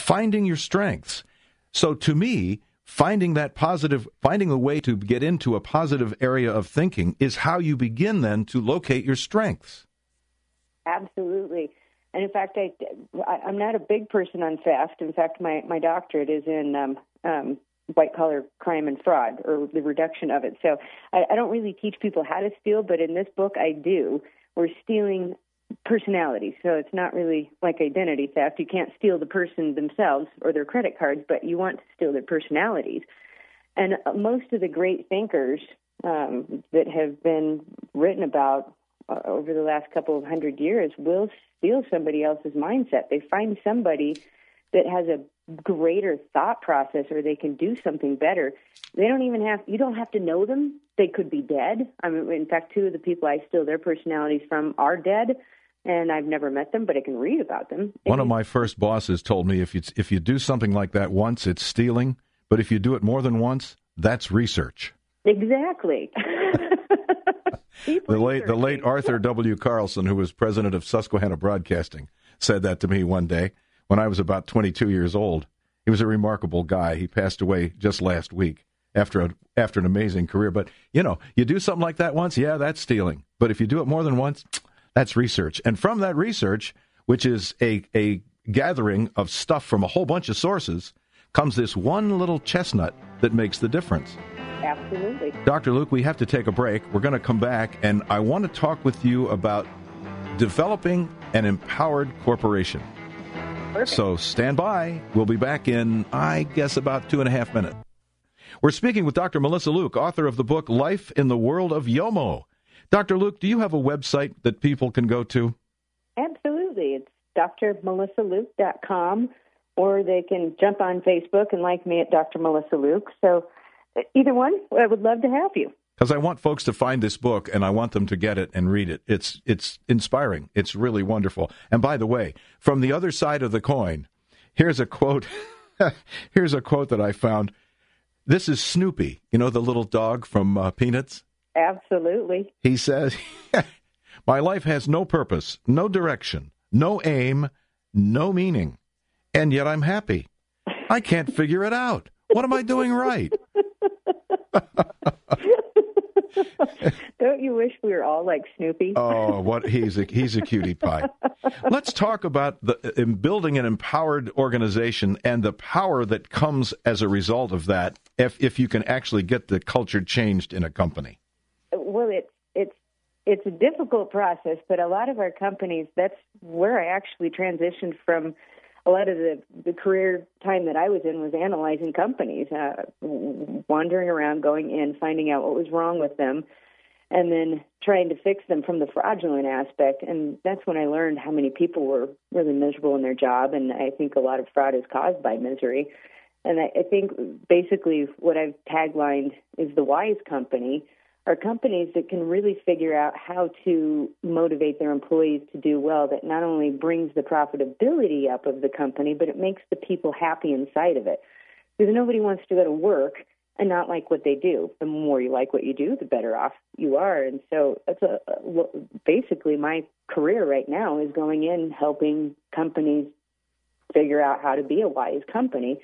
finding your strengths. So to me, finding a way to get into a positive area of thinking is how you begin then to locate your strengths. Absolutely. And in fact, I'm not a big person on theft. In fact, my doctorate is in white-collar crime and fraud, or the reduction of it. So I don't really teach people how to steal, but in this book I do. We're stealing personalities. So it's not really like identity theft. You can't steal the person themselves or their credit cards, but you want to steal their personalities. And most of the great thinkers that have been written about over the last couple of 100 years will steal somebody else's mindset. They find somebody that has a greater thought process, or they can do something better. You don't have to know them. They could be dead. I mean, in fact, two of the people I steal their personalities from are dead, and I've never met them, but I can read about them. One of my first bosses told me if you do something like that once, it's stealing, but if you do it more than once, that's research. Exactly. The late Arthur W. Carlson, who was president of Susquehanna Broadcasting, said that to me one day when I was about 22 years old. He was a remarkable guy. He passed away just last week after an amazing career. But, you do something like that once, yeah, that's stealing. But if you do it more than once, that's research. And from that research, which is a gathering of stuff from a whole bunch of sources, comes this one little chestnut that makes the difference. Absolutely. Dr. Luke, we have to take a break. We're going to come back, and I want to talk with you about developing an empowered corporation. Perfect. So stand by. We'll be back in, I guess, about 2.5 minutes. We're speaking with Dr. Melissa Luke, author of the book Life in the World of Yomo. Dr. Luke, do you have a website that people can go to? Absolutely. It's drmelissaluke.com, or they can jump on Facebook and like me at Dr. Melissa Luke. So either one, I would love to have you. Because I want folks to find this book, and I want them to get it and read it. It's inspiring. It's really wonderful. And by the way, from the other side of the coin, here's a quote. Here's a quote that I found. This is Snoopy, the little dog from Peanuts. Absolutely. He says, "My life has no purpose, no direction, no aim, no meaning, and yet I'm happy. I can't figure it out. What am I doing right?" Don't you wish we were all like Snoopy? Oh, he's a cutie pie. Let's talk about building an empowered organization and the power that comes as a result of that, if you can actually get the culture changed in a company. Well, it's a difficult process, but a lot of our companies, that's where I actually transitioned from. A lot of the career time that I was in was analyzing companies, wandering around, going in, finding out what was wrong with them, and then trying to fix them from the fraudulent aspect. And that's when I learned how many people were really miserable in their job, and I think a lot of fraud is caused by misery. And I think basically what I've taglined is the wise company, are companies that can really figure out how to motivate their employees to do well, that not only brings the profitability up of the company, but it makes the people happy inside of it. Because nobody wants to go to work and not like what they do. The more you like what you do, the better off you are. And so that's basically my career right now is going in, helping companies figure out how to be a wise company.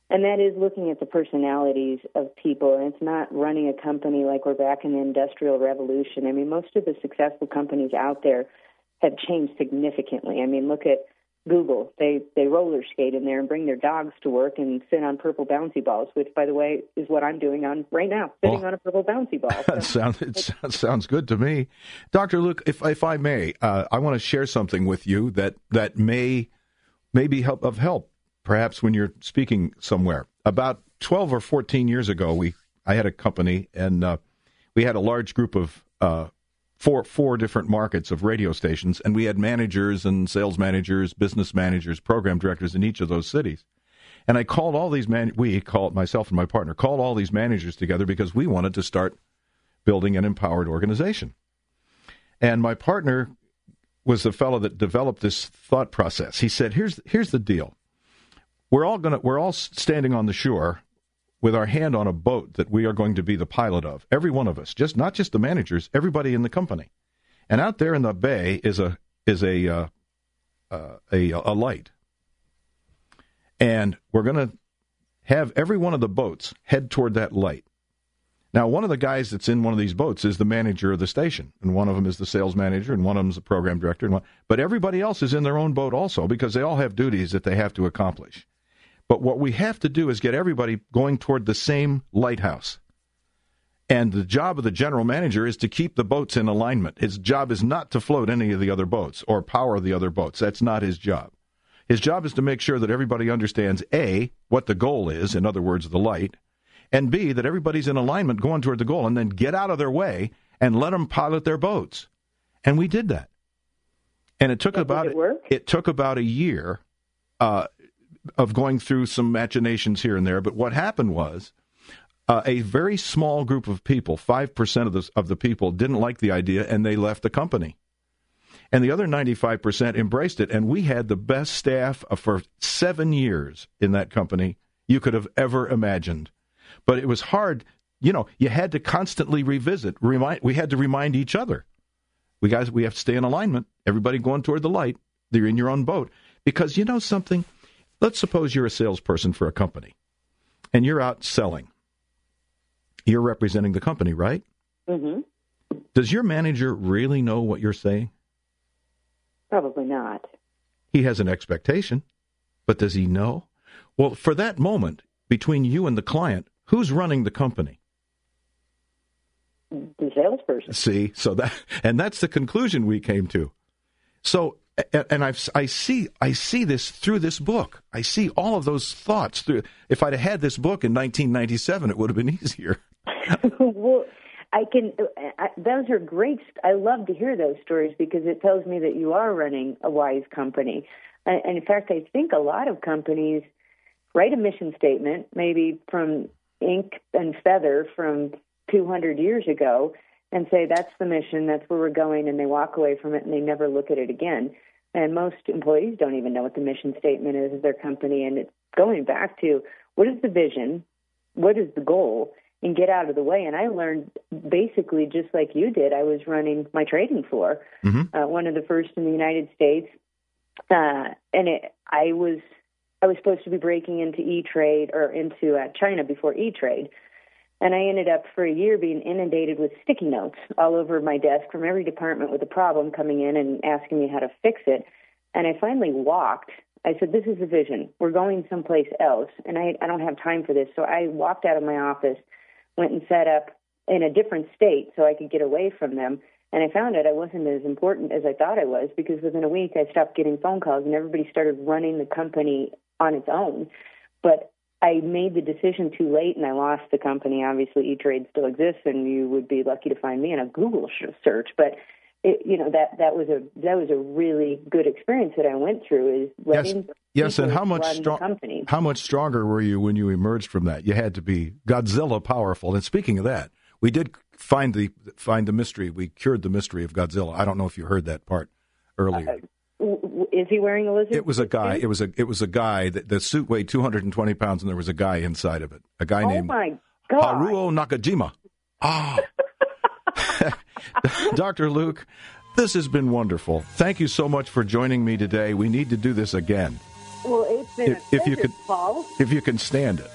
And that is looking at the personalities of people, and it's not running a company like we're back in the Industrial Revolution. I mean, most of the successful companies out there have changed significantly. I mean, look at Google. They roller skate in there and bring their dogs to work and sit on purple bouncy balls, which, by the way, is what I'm doing on right now, sitting on a purple bouncy ball. It sounds good to me. Dr. Luke, if I may, I want to share something with you that may be of help. Perhaps when you're speaking somewhere. About 12 or 14 years ago, I had a company, and we had a large group of four different markets of radio stations, and we had managers and sales managers, business managers, program directors in each of those cities. And I called all these myself and my partner, called all these managers together because we wanted to start building an empowered organization. And my partner was the fellow that developed this thought process. He said, here's the deal. We're all standing on the shore with our hand on a boat that we are going to be the pilot of. Every one of us, not just the managers, everybody in the company. And out there in the bay is a light. And we're going to have every one of the boats head toward that light. Now, one of the guys that's in one of these boats is the manager of the station, and one of them is the sales manager, and one of them is the program director. But everybody else is in their own boat also, because they all have duties that they have to accomplish. But what we have to do is get everybody going toward the same lighthouse. And the job of the general manager is to keep the boats in alignment. His job is not to float any of the other boats or power the other boats. That's not his job. His job is to make sure that everybody understands, A, what the goal is, in other words, the light, and B, that everybody's in alignment going toward the goal, and then get out of their way and let them pilot their boats. And we did that. And it took about a year of going through some machinations here and there. But what happened was a very small group of people, 5% of the people, didn't like the idea, and they left the company. And the other 95% embraced it, and we had the best staff for 7 years in that company you could have ever imagined. But it was hard. You know, you had to constantly revisit. We had to remind each other. We have to stay in alignment. Everybody going toward the light. They're in your own boat. Because you know something? Let's suppose you're a salesperson for a company, and you're out selling. You're representing the company, right? Mm-hmm. Does your manager really know what you're saying? Probably not. He has an expectation, but does he know? Well, for that moment, between you and the client, who's running the company? The salesperson. See, and that's the conclusion we came to. So, and I see this through this book. I see all of those thoughts through. If I'd had this book in 1997, it would have been easier. Well, those are great. I love to hear those stories because it tells me that you are running a wise company. And in fact, I think a lot of companies write a mission statement, maybe from ink and feather from 200 years ago, and say, that's the mission, that's where we're going, and they walk away from it and they never look at it again. And most employees don't even know what the mission statement is of their company. And it's going back to, what is the vision? What is the goal? And get out of the way. And I learned basically just like you did. I was running my trading floor, one of the first in the United States. I was supposed to be breaking into E-Trade or into China before E-Trade. And I ended up for a year being inundated with sticky notes all over my desk from every department with a problem coming in and asking me how to fix it. And I finally walked. I said, this is the vision. We're going someplace else, and I don't have time for this. So I walked out of my office, went and set up in a different state so I could get away from them. And I found out I wasn't as important as I thought I was, because within a week I stopped getting phone calls and everybody started running the company on its own. But I made the decision too late and I lost the company. Obviously, E-Trade still exists, and you would be lucky to find me in a Google search. But that was a really good experience that I went through. Is letting yes, and how much stronger were you when you emerged from that? You had to be Godzilla powerful. And speaking of that, we did find the mystery. We cured the mystery of Godzilla. I don't know if you heard that part earlier. Is he wearing a lizard? It was a guy. It was a guy. The suit weighed 220 pounds, and there was a guy inside of it. A guy named Haruo Nakajima. Ah. Dr. Luke, this has been wonderful. Thank you so much for joining me today. We need to do this again. Well, it's been a pleasure, Paul. If you can stand it.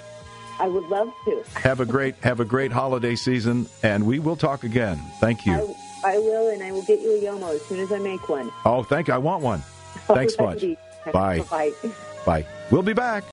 I would love to. Have a great holiday season, and we will talk again. Thank you. I will, and I will get you a Yomo as soon as I make one. Oh, thank you. I want one. Thanks much. Bye. Bye. Bye. We'll be back.